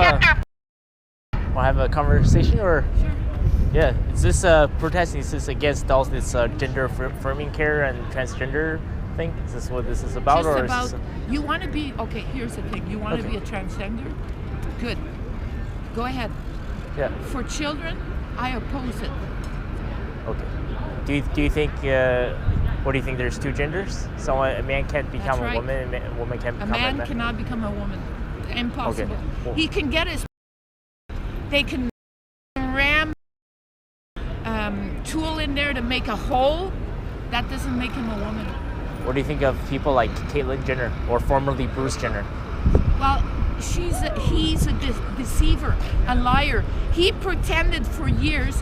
have a conversation or? Sure. Yeah, is this protesting? Is this against all this gender affirming care and transgender thing? Is this what this is about? Just or about, is this you want to be, okay, here's the thing. You want to be a transgender? Good. Go ahead. Yeah. For children, I oppose it. Okay. Do you think, what do you think, there's two genders? So a man can't become That's a woman and a woman can't become a man? A man cannot become a woman. Impossible. Okay. Well, He can get his, they can ram tool in there to make a hole. That doesn't make him a woman. what do you think of people like Caitlyn Jenner or formerly Bruce Jenner? Well, he's a deceiver, a liar. He pretended for years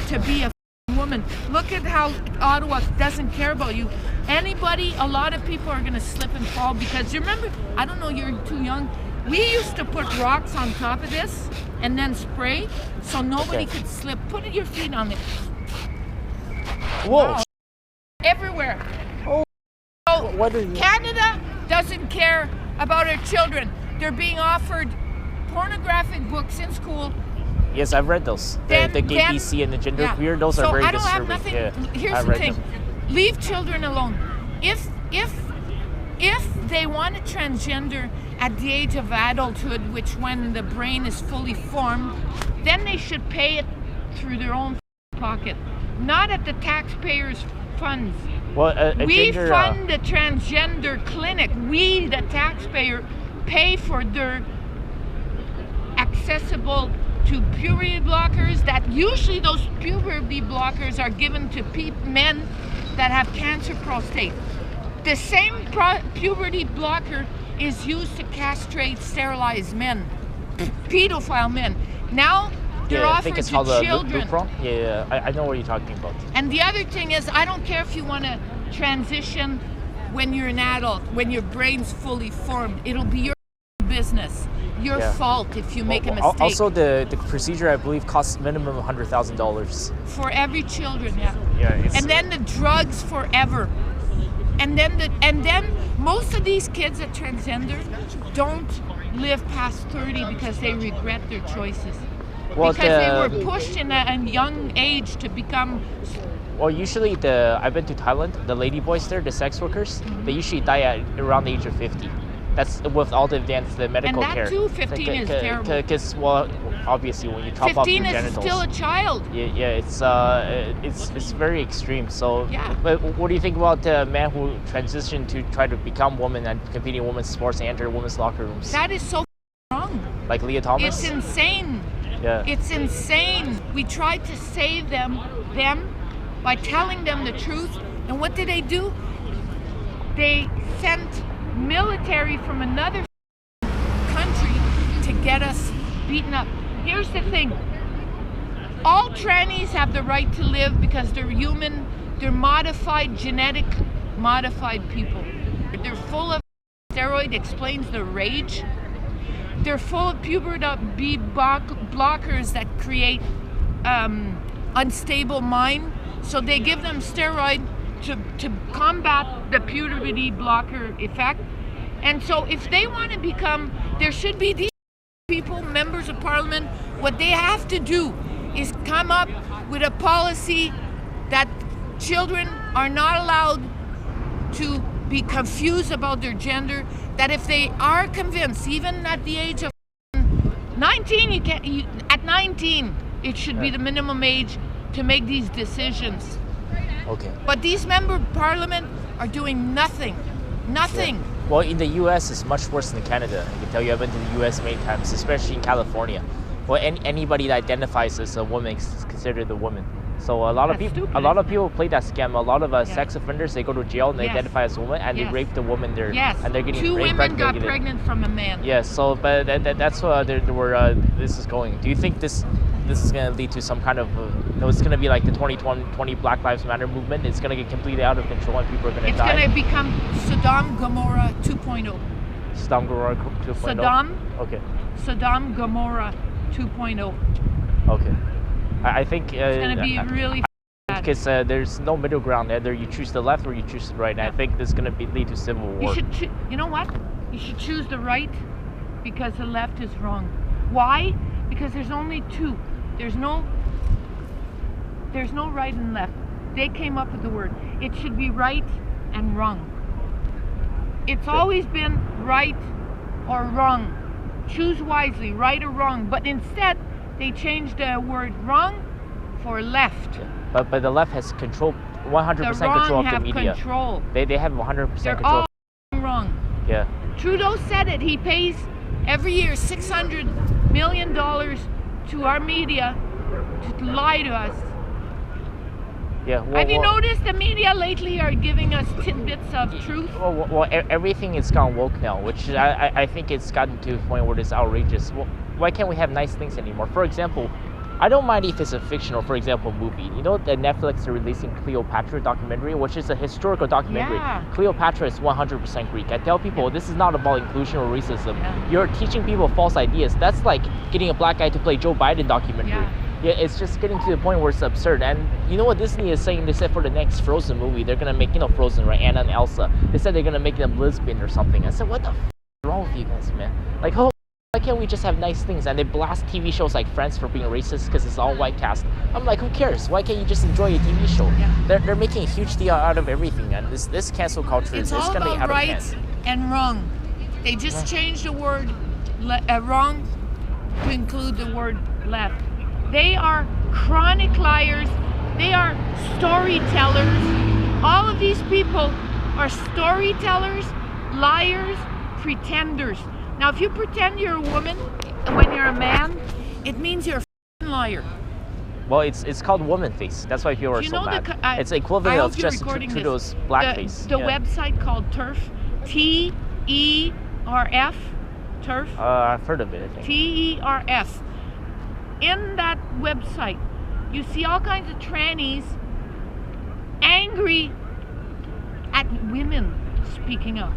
to be a woman. Look at how Ottawa doesn't care about you. A lot of people are going to slip and fall because you remember, I don't know, you're too young. We used to put rocks on top of this and then spray so nobody could slip. Put your feet on it. Whoa. Wow. Everywhere. Oh. So What is Canada doesn't care about our children. They're being offered pornographic books in school. Yes, I've read those. The gay BC and the gender queer, those are very disturbing. I don't have nothing. Yeah, Here's the thing. Leave children alone. If they want a transgender at the age of adulthood, which when the brain is fully formed, then they should pay it through their own pocket, not at the taxpayers' funds. Well, We gender, fund the transgender clinic. We, the taxpayer, pay for their accessible to puberty blockers. That usually those puberty blockers are given to men that have cancer prostate. The same puberty blocker is used to castrate, sterilize men, pedophile men. Now they're I think offered it's to called children. Lupron. Yeah, I know what you're talking about. And the other thing is, I don't care if you want to transition when you're an adult, when your brain's fully formed. It'll be your business, your fault if you make a mistake. Also, the procedure, I believe, costs minimum $100,000 for every children, yeah. Yeah. And then the drugs forever. And then most of these kids at Transgender don't live past 30 because they regret their choices. Well, because they were pushed in a young age to become. Well, usually I've been to Thailand. The lady boys there, the sex workers, they usually die at around the age of 50. That's with all the advanced medical care. And that too, 15 is terrible. Because, well, obviously when you chop off your 15 genitals. is still a child. Yeah, it's very extreme. So, but what do you think about the man who transitioned to try to become woman and compete in women's sports and enter women's locker rooms? That is so wrong. Like Leah Thomas? It's insane. Yeah. It's insane. We tried to save them by telling them the truth. And what did they do? They sent military from another country to get us beaten up. Here's the thing. All trannies have the right to live because they're human. They're genetic modified people. They're full of steroid, explains their rage. They're full of puberty blockers that create unstable mind. So they give them steroid to combat the puberty blocker effect. And so if they want to become, there should be these people, members of parliament, what they have to do is come up with a policy that children are not allowed to be confused about their gender, that if they are convinced, even at the age of 19, at 19, it should be the minimum age to make these decisions. Okay. But these members of parliament are doing nothing. Nothing. Yeah. Well, in the U.S., it's much worse than Canada. I can tell you, I've been to the U.S. many times, especially in California. Well, anybody that identifies as a woman is considered a woman. So a lot of people play that scam. A lot of sex offenders, they go to jail and they identify as a woman and they rape the woman there. Yes. And they're getting 2 women got pregnant from a man. Yes. So, but that's where this is going. Do you think this is going to lead to some kind of? It's going to be like the 2020 Black Lives Matter movement. It's going to get completely out of control and people are going to die. It's going to become Sodom Gomorrah 2.0. Sodom Gomorrah 2.0. Sodom Gomorrah 2.0. Okay. I think it's going to be really bad. Because there's no middle ground. Either you choose the left or you choose the right. And I think this is going to lead to civil war. You know what? You should choose the right because the left is wrong. Why? Because there's only two. There's no right and left. They came up with the word. It should be right and wrong. It's always been right or wrong. Choose wisely, right or wrong. But instead, they changed the word wrong for left. But the left has control, 100% control of the media. Control. They have 100% They're control. all wrong. Yeah. Trudeau said it. He pays every year $600 million to our media to lie to us. Yeah. Have you noticed the media lately are giving us tidbits of truth? Well, everything is gone woke now, which I think it's gotten to a point where it's outrageous. Well, why can't we have nice things anymore? For example, I don't mind if it's a fictional, for example, movie. You know that Netflix are releasing Cleopatra documentary, which is a historical documentary. Yeah. Cleopatra is 100% Greek. I tell people this is not about inclusion or racism. Yeah. You're teaching people false ideas. That's like getting a black guy to play Joe Biden documentary. Yeah, it's just getting to the point where it's absurd. And you know what Disney is saying? They said for the next Frozen movie, they're gonna make, Frozen, right? Anna and Elsa. They said they're gonna make them lesbian or something. I said, what the f is wrong with you guys, man? Like, why can't we just have nice things? And they blast TV shows like Friends for being racist because it's all white cast. I'm like, who cares? Why can't you just enjoy a TV show? Yeah. They're making a huge deal out of everything, and this cancel culture is gonna be out of hand. It's all about right and wrong. They just changed the word wrong to include the word left. They are chronic liars. They are storytellers. All of these people are storytellers, liars, pretenders. Now, if you pretend you're a woman when you're a man, it means you're a f***ing liar. Well, it's called woman face. That's why people are so mad. It's equivalent of just Trudeau's blackface. The website called TERF, T-E-R-F, TERF. I've heard of it, I think. T-E-R-F. In that website, you see all kinds of trannies angry at women speaking up.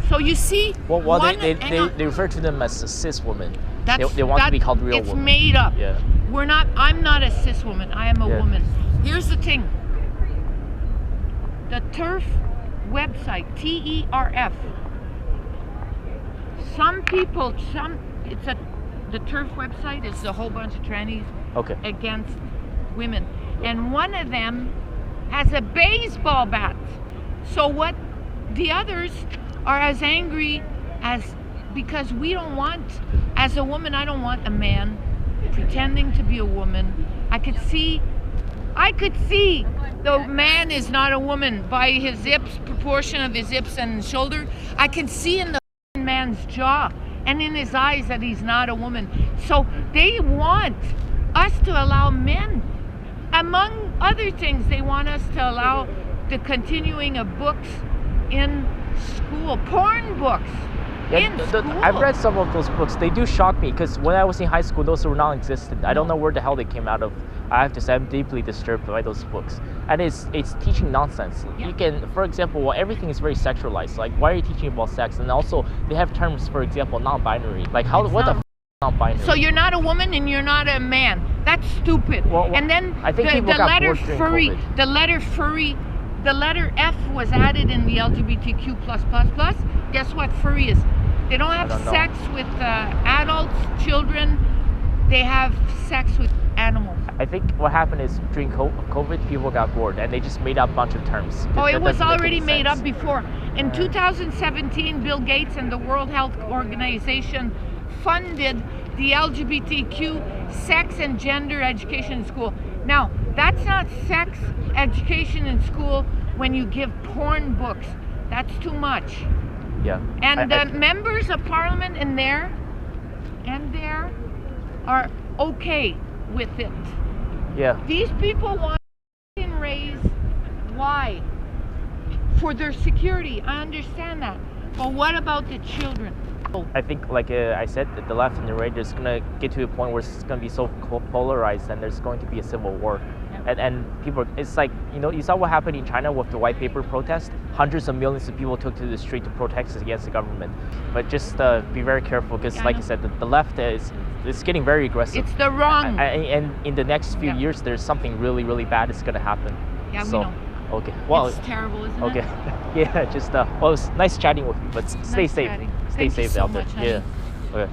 So you see, they refer to them as cis women. They want to be called real women. It's made up. Yeah. I'm not a cis woman. I am a woman. Here's the thing. The TERF website, T-E-R-F. The TERF website is a whole bunch of trannies against women. And one of them has a baseball bat. So what the others are as angry because we don't want, as a woman, I don't want a man pretending to be a woman. I could see the man is not a woman by his hips, proportion of his hips and shoulder. I can see in the man's jaw and in his eyes that he's not a woman. So they want us to allow men, among other things, they want us to allow the continuing of books in school, porn books. I've read some of those books. They do shock me because when I was in high school, those were non-existent. I don't know where the hell they came out of. I have to say, I'm deeply disturbed by those books. And it's teaching nonsense. Yeah. You can, for example, everything is very sexualized. Like, why are you teaching about sex? And also, they have terms, for example, non-binary. Like, what the f non-binary? So you're not a woman and you're not a man. That's stupid. And then I think the letter furry, the letter F was added in the LGBTQ+++. Guess what furry is? They don't have sex with adults, children. They have sex with animals. I think what happened is during COVID, people got bored and they just made up a bunch of terms. It was already made up before. In 2017, Bill Gates and the World Health Organization funded the LGBTQ sex and gender education in school. Now, that's not sex education in school when you give porn books. That's too much. Yeah. And the members of parliament in there are okay with it. Yeah. These people want to raise. Why? For their security. I understand that. But what about the children? I think, like I said, the left and the right is going to get to a point where it's going to be so polarized and there's going to be a civil war. And people, it's like, you saw what happened in China with the white paper protest. Hundreds of millions of people took to the street to protest against the government. But just be very careful because, like I said, the left is getting very aggressive. It's the wrong. And in the next few years, there's something really, really bad is going to happen. Yeah, we know. Okay. Well, it's terrible, isn't it? Okay. Yeah, just, well, it was nice chatting with you, but stay safe. Stay safe out there. Yeah. Okay.